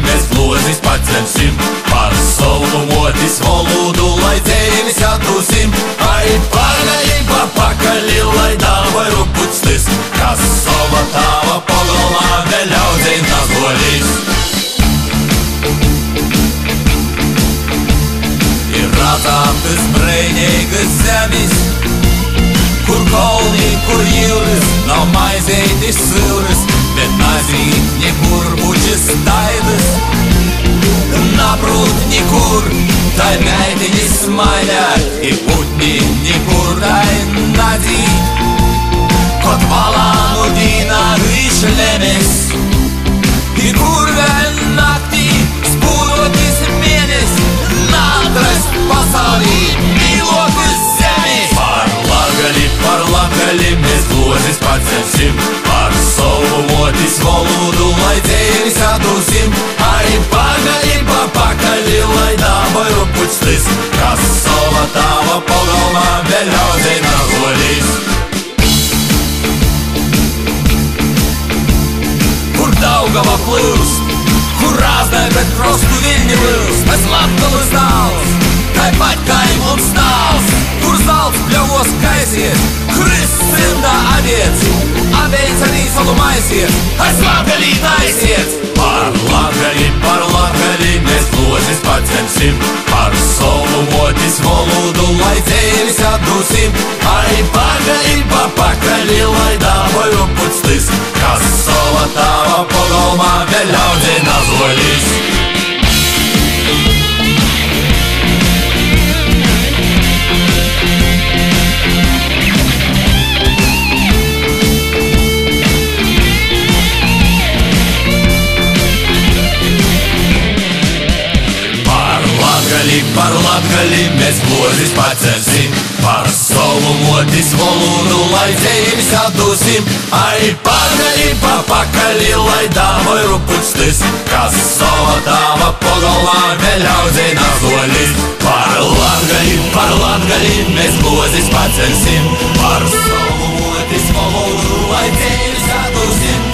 Mēs glozis pacelsim, par savu motis valodu, lai dzēvis atdūsim. Ai, pagaļība pakaļi, lai dāvai rupucstis, kas sova tāva pagalmā vēl ļaudzīt nazolīs. Ir ratātas breinīgas zemis, kur kolnī, kur jūras, nav maizētis silras, bet nazīt niekur bučas taidas. Naprūt niekur, tai meitiņi smaļā, I putni niekur tai nadzīt. Kot valānu dīnā išlemes, I kur vēl naktī spūrotis mēnes, natrast pasaulī mīlokas zemes. Par latgali mēs glozis pacelsim, par savu motis valodu, lai dzēvis atdūsim. Ai, pagaļība pakaļi, lai dāvai rupucstis, kas sova tāva pagalmā vēl ļaudzīt nazolīs. Kur Daugava plūst, kur rāznai pret krostu Viļņi vilst, mēs Latgales dāls, tāpat kā mums stāls, kur zelts pļavos kaisiet, Krists simdā aviets, aviets arī salu maisiet, aiz Latgalī taisiet. Par Latgali mēs glozis pacelsim, par savu motis valodu, lai dzēvis atdūsim. Ai, pagaļība pakaļi, lai dāvai rupucstis, kas sova tāva pagalmā vēl ļaudzīt nazolīs. Par Latgali mēs glozis pacelsim, par savu motis valodu, lai dzēvis atdūsim. Ai, pagaļība pakaļi, lai dāvai rupucstis, kas sova tāva pagalmā vēl ļaudzīt nazolīs. Par Latgali mēs glozis pacelsim, par savu motis valodu, lai dzēvis atdūsim.